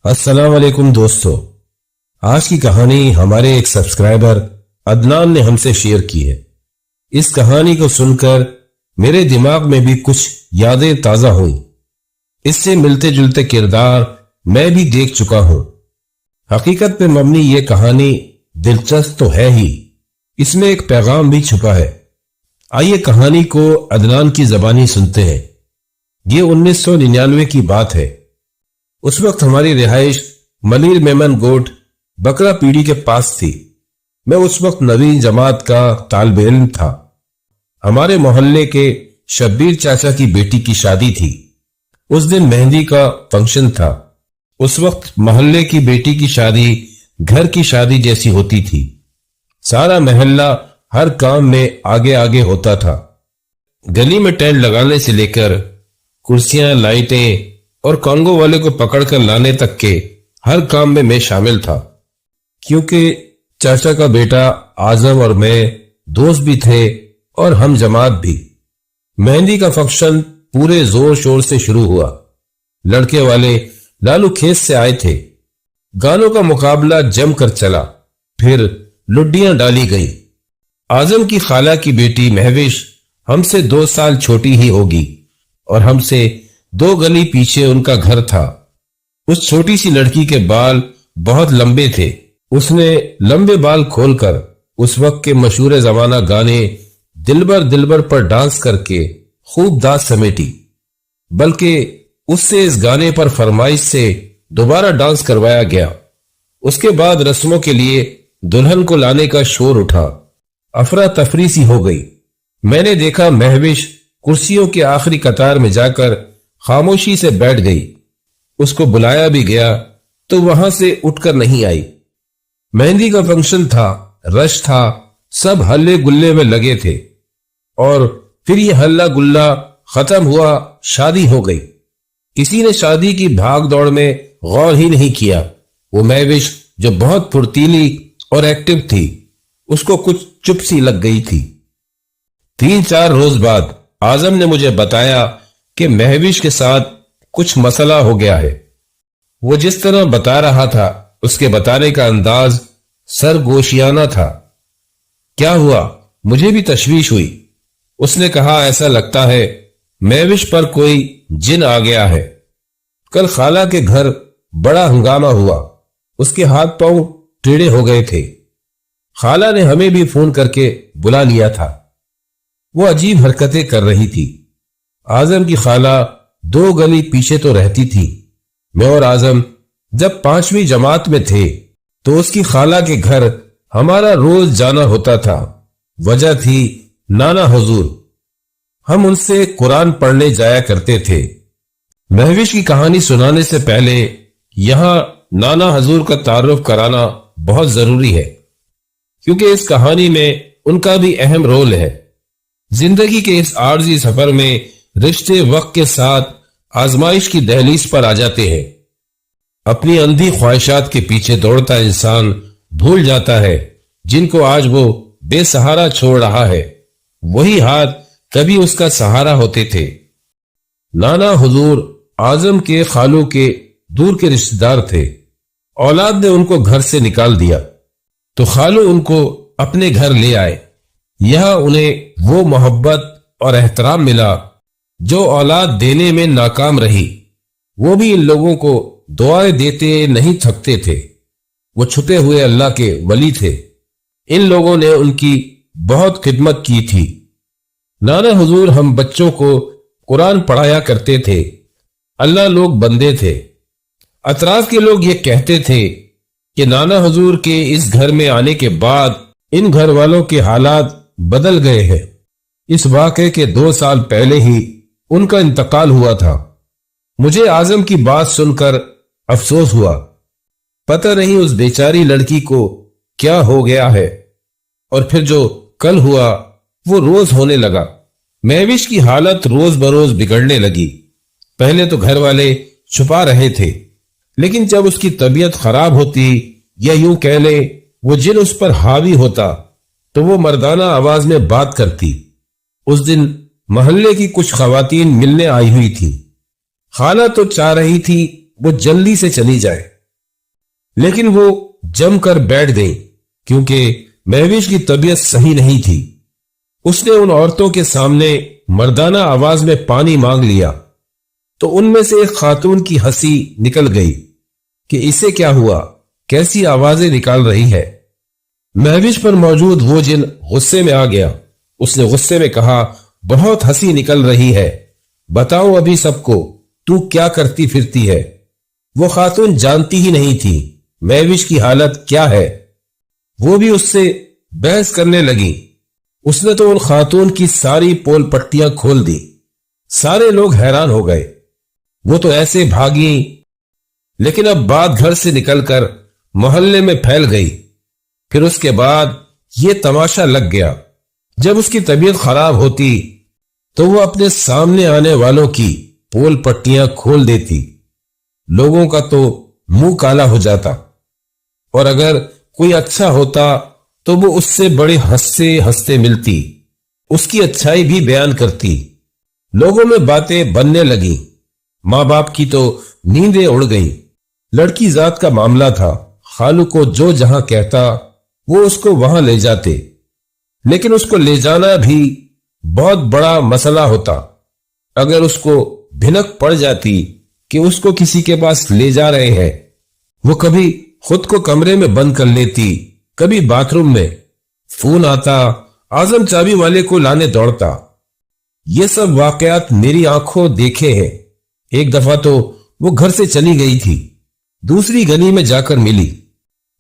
السلام علیکم دوستو، آج کی کہانی ہمارے ایک سبسکرائبر عدنان نے ہم سے شیئر کی ہے۔ اس کہانی کو سن کر میرے دماغ میں بھی کچھ یادیں تازہ ہوئیں۔ اس سے ملتے جلتے کردار میں بھی دیکھ چکا ہوں۔ حقیقت پہ مبنی یہ کہانی دلچسپ تو ہے ہی، اس میں ایک پیغام بھی چھپا ہے۔ آئیے کہانی کو عدنان کی زبانی سنتے ہیں۔ یہ 1999 کی بات ہے۔ اس وقت ہماری رہائش ملیر میمن گوٹ بکرا پیڑی کے پاس تھی۔ میں اس وقت نویں جماعت کا طالب علم تھا۔ ہمارے محلے کے شبیر چاچا کی بیٹی کی شادی تھی۔ اس دن مہندی کا فنکشن تھا۔ اس وقت محلے کی بیٹی کی شادی گھر کی شادی جیسی ہوتی تھی۔ سارا محلہ ہر کام میں آگے آگے ہوتا تھا۔ گلی میں ٹینٹ لگانے سے لے کر کرسیاں، لائٹیں اور کانگو والے کو پکڑ کر لانے تک کے ہر کام میں شامل تھا، کیونکہ چاچا کا بیٹا اعظم اور میں دوست بھی تھے اور ہم جماعت بھی۔ مہندی کا فنکشن پورے زور شور سے شروع ہوا۔ لڑکے والے لالو کھیت سے آئے تھے۔ گانوں کا مقابلہ جم کر چلا، پھر لڈیاں ڈالی گئی۔ اعظم کی خالہ کی بیٹی مہوش ہم سے 2 سال چھوٹی ہی ہوگی اور ہم سے 2 گلی پیچھے ان کا گھر تھا۔ اس چھوٹی سی لڑکی کے بال بہت لمبے تھے۔ اس نے لمبے بال کھول کر اس وقت کے مشہور زمانہ گانے دلبر دلبر پر ڈانس کر کے خوب داد سمیٹی، بلکہ اس سے اس گانے پر فرمائش سے دوبارہ ڈانس کروایا گیا۔ اس کے بعد رسموں کے لیے دلہن کو لانے کا شور اٹھا۔ افراتفری سی ہو گئی۔ میں نے دیکھا مہوش کرسیوں کے آخری قطار میں جا کر خاموشی سے بیٹھ گئی۔ اس کو بلایا بھی گیا تو وہاں سے اٹھ کر نہیں آئی۔ مہندی کا فنکشن تھا، رش تھا، سب ہلے گلے میں لگے تھے، اور پھر یہ ہلا گلا ختم ہوا، شادی ہو گئی۔ کسی نے شادی کی بھاگ دوڑ میں غور ہی نہیں کیا۔ وہ مہوش جو بہت پھرتیلی اور ایکٹیو تھی، اس کو کچھ چپ سی لگ گئی تھی۔ 3-4 روز بعد اعظم نے مجھے بتایا کہ مہوش کے ساتھ کچھ مسئلہ ہو گیا ہے۔ وہ جس طرح بتا رہا تھا، اس کے بتانے کا انداز سرگوشیانہ تھا۔ کیا ہوا؟ مجھے بھی تشویش ہوئی۔ اس نے کہا، ایسا لگتا ہے مہوش پر کوئی جن آ گیا ہے۔ کل خالہ کے گھر بڑا ہنگامہ ہوا۔ اس کے ہاتھ پاؤں ٹیڑے ہو گئے تھے۔ خالہ نے ہمیں بھی فون کر کے بلا لیا تھا۔ وہ عجیب حرکتیں کر رہی تھی۔ اعظم کی خالہ 2 گلی پیچھے تو رہتی تھی۔ میں اور اعظم جب 5ویں جماعت میں تھے تو اس کی خالہ کے گھر ہمارا روز جانا ہوتا تھا۔ وجہ تھی نانا حضور۔ ہم ان سے قرآن پڑھنے جایا کرتے تھے۔ مہوش کی کہانی سنانے سے پہلے یہاں نانا حضور کا تعارف کرانا بہت ضروری ہے، کیونکہ اس کہانی میں ان کا بھی اہم رول ہے۔ زندگی کے اس عارضی سفر میں رشتے وقت کے ساتھ آزمائش کی دہلیز پر آ جاتے ہیں۔ اپنی اندھی خواہشات کے پیچھے دوڑتا انسان بھول جاتا ہے جن کو آج وہ بے سہارا چھوڑ رہا ہے، وہی ہاتھ کبھی اس کا سہارا ہوتے تھے۔ نانا حضور اعظم کے خالو کے دور کے رشتہ دار تھے۔ اولاد نے ان کو گھر سے نکال دیا تو خالو ان کو اپنے گھر لے آئے۔ یہاں انہیں وہ محبت اور احترام ملا جو اولاد دینے میں ناکام رہی۔ وہ بھی ان لوگوں کو دعائیں دیتے نہیں تھکتے تھے۔ وہ چھپے ہوئے اللہ کے ولی تھے۔ ان لوگوں نے ان کی بہت خدمت کی تھی۔ نانا حضور ہم بچوں کو قرآن پڑھایا کرتے تھے۔ اللہ لوگ بندے تھے۔ اطراف کے لوگ یہ کہتے تھے کہ نانا حضور کے اس گھر میں آنے کے بعد ان گھر والوں کے حالات بدل گئے ہیں۔ اس واقعے کے 2 سال پہلے ہی ان کا انتقال ہوا تھا۔ مجھے اعظم کی بات سن کر افسوس ہوا۔ پتہ نہیں اس بیچاری لڑکی کو کیا ہو گیا ہے، اور پھر جو کل ہوا وہ روز ہونے لگا۔ مہوش کی حالت روز بروز بگڑنے لگی۔ پہلے تو گھر والے چھپا رہے تھے، لیکن جب اس کی طبیعت خراب ہوتی، یا یوں کہہ لیں وہ جن اس پر حاوی ہوتا، تو وہ مردانہ آواز میں بات کرتی۔ اس دن محلے کی کچھ خواتین ملنے آئی ہوئی تھی۔ خالہ تو چاہ رہی تھی وہ جلدی سے چلی جائے، لیکن وہ جم کر بیٹھ گئی کیونکہ مہوش کی طبیعت صحیح نہیں تھی۔ اس نے ان عورتوں کے سامنے مردانہ آواز میں پانی مانگ لیا تو ان میں سے ایک خاتون کی ہنسی نکل گئی کہ اسے کیا ہوا، کیسی آوازیں نکال رہی ہے۔ مہوش پر موجود وہ جن غصے میں آ گیا۔ اس نے غصے میں کہا، بہت ہنسی نکل رہی ہے، بتاؤ ابھی سب کو تو کیا کرتی پھرتی ہے۔ وہ خاتون جانتی ہی نہیں تھی مہوش کی حالت کیا ہے، وہ بھی اس سے بحث کرنے لگی۔ اس نے تو ان خاتون کی ساری پول پٹیاں کھول دی۔ سارے لوگ حیران ہو گئے۔ وہ تو ایسے بھاگی، لیکن اب بات گھر سے نکل کر محلے میں پھیل گئی۔ پھر اس کے بعد یہ تماشا لگ گیا، جب اس کی طبیعت خراب ہوتی تو وہ اپنے سامنے آنے والوں کی پول پٹیاں کھول دیتی۔ لوگوں کا تو منہ کالا ہو جاتا، اور اگر کوئی اچھا ہوتا تو وہ اس سے بڑے ہنستے ہنستے ملتی، اس کی اچھائی بھی بیان کرتی۔ لوگوں میں باتیں بننے لگی۔ ماں باپ کی تو نیندیں اڑ گئیں۔ لڑکی ذات کا معاملہ تھا، خالو کو جو جہاں کہتا وہ اس کو وہاں لے جاتے، لیکن اس کو لے جانا بھی بہت بڑا مسئلہ ہوتا۔ اگر اس کو بھنک پڑ جاتی کہ اس کو کسی کے پاس لے جا رہے ہیں، وہ کبھی خود کو کمرے میں بند کر لیتی، کبھی باتھ روم میں۔ فون آتا، اعظم چابی والے کو لانے دوڑتا۔ یہ سب واقعات میری آنکھوں دیکھے ہیں۔ ایک دفعہ تو وہ گھر سے چلی گئی تھی، دوسری گلی میں جا کر ملی۔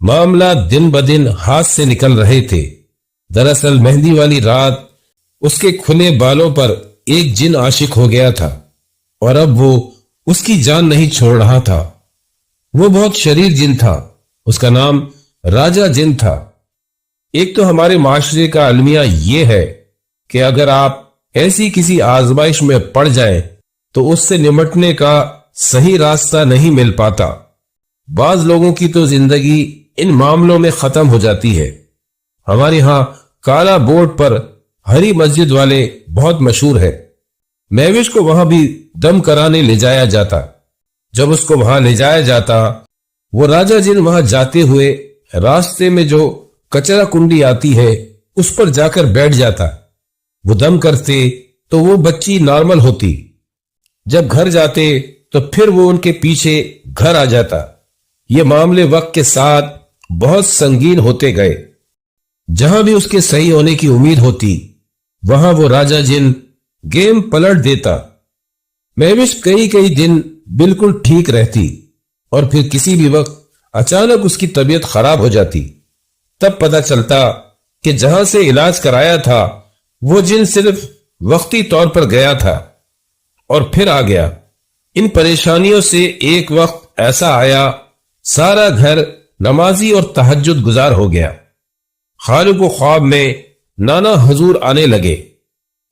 معاملہ دن بدن ہاتھ سے نکل رہے تھے۔ دراصل مہندی والی رات اس کے کھلے بالوں پر ایک جن عاشق ہو گیا تھا، اور اب وہ اس کی جان نہیں چھوڑ رہا تھا۔ وہ بہت شریر جن تھا، اس کا نام راجہ جن تھا۔ ایک تو ہمارے معاشرے کا المیہ یہ ہے کہ اگر آپ ایسی کسی آزمائش میں پڑ جائیں تو اس سے نمٹنے کا صحیح راستہ نہیں مل پاتا۔ بعض لوگوں کی تو زندگی ان معاملوں میں ختم ہو جاتی ہے۔ ہمارے ہاں کالا بورڈ پر ہری مسجد والے بہت مشہور ہے۔ مہوش کو وہاں بھی دم کرانے لے جایا جاتا۔ جب اس کو وہاں لے جایا جاتا، وہ راجہ جن وہاں جاتے ہوئے راستے میں جو کچرا کنڈی آتی ہے اس پر جا کر بیٹھ جاتا۔ وہ دم کرتے تو وہ بچی نارمل ہوتی۔ جب گھر جاتے تو پھر وہ ان کے پیچھے گھر آ جاتا۔ یہ معاملے وقت کے ساتھ بہت سنگین ہوتے گئے۔ جہاں بھی اس کے صحیح ہونے کی امید ہوتی، وہاں وہ راجہ جن گیم پلٹ دیتا۔ مہوش کئی کئی دن بالکل ٹھیک رہتی، اور پھر کسی بھی وقت اچانک اس کی طبیعت خراب ہو جاتی۔ تب پتہ چلتا کہ جہاں سے علاج کرایا تھا وہ جن صرف وقتی طور پر گیا تھا اور پھر آ گیا۔ ان پریشانیوں سے ایک وقت ایسا آیا، سارا گھر نمازی اور تہجد گزار ہو گیا۔ خالو کو خواب میں نانا حضور آنے لگے،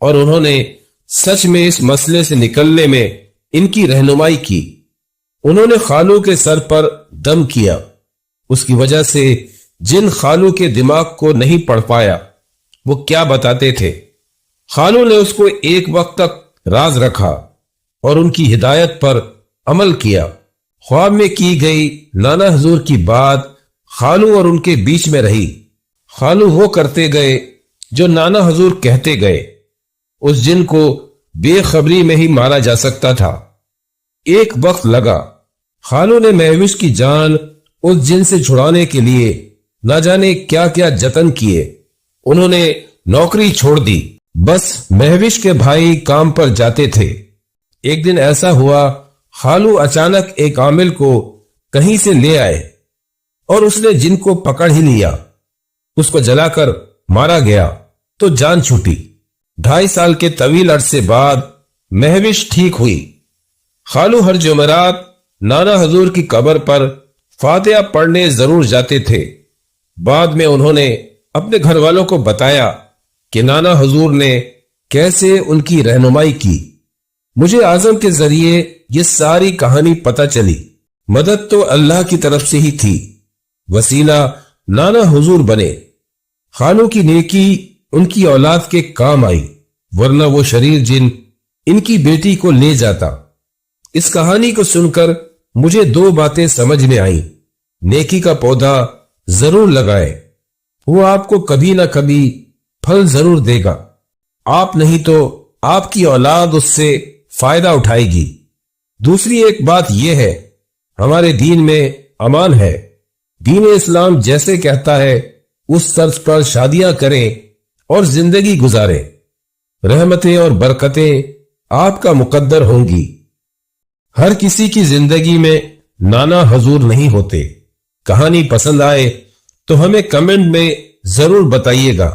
اور انہوں نے سچ میں اس مسئلے سے نکلنے میں ان کی رہنمائی کی۔ انہوں نے خالو کے سر پر دم کیا۔ اس کی وجہ سے جن خالو کے دماغ کو نہیں پڑھ پایا وہ کیا بتاتے تھے۔ خالو نے اس کو ایک وقت تک راز رکھا اور ان کی ہدایت پر عمل کیا۔ خواب میں کی گئی نانا حضور کی بات خالو اور ان کے بیچ میں رہی۔ خالو وہ کرتے گئے جو نانا حضور کہتے گئے۔ اس جن کو بے خبری میں ہی مارا جا سکتا تھا۔ ایک وقت لگا، خالو نے مہوش کی جان اس جن سے چھڑانے کے لیے نہ جانے کیا کیا جتن کیے۔ انہوں نے نوکری چھوڑ دی، بس مہوش کے بھائی کام پر جاتے تھے۔ ایک دن ایسا ہوا، خالو اچانک ایک عامل کو کہیں سے لے آئے اور اس نے جن کو پکڑ ہی لیا۔ اس کو جلا کر مارا گیا تو جان چھوٹی۔ 2.5 سال کے طویل عرصے بعد مہوش ٹھیک ہوئی۔ خالو ہر جمعرات نانا حضور کی قبر پر فاتحہ پڑھنے ضرور جاتے تھے۔ بعد میں انہوں نے اپنے گھر والوں کو بتایا کہ نانا حضور نے کیسے ان کی رہنمائی کی۔ مجھے اعظم کے ذریعے یہ ساری کہانی پتہ چلی۔ مدد تو اللہ کی طرف سے ہی تھی، وسیلہ نانا حضور بنے۔ خالو کی نیکی ان کی اولاد کے کام آئی، ورنہ وہ شریر جن ان کی بیٹی کو لے جاتا۔ اس کہانی کو سن کر مجھے 2 باتیں سمجھ میں آئیں۔ نیکی کا پودا ضرور لگائے، وہ آپ کو کبھی نہ کبھی پھل ضرور دے گا، آپ نہیں تو آپ کی اولاد اس سے فائدہ اٹھائے گی۔ دوسری ایک بات یہ ہے، ہمارے دین میں امان ہے۔ دین اسلام جیسے کہتا ہے اس طرز پر شادیاں کریں اور زندگی گزاریں، رحمتیں اور برکتیں آپ کا مقدر ہوں گی۔ ہر کسی کی زندگی میں نانا حضور نہیں ہوتے۔ کہانی پسند آئے تو ہمیں کمنٹ میں ضرور بتائیے گا۔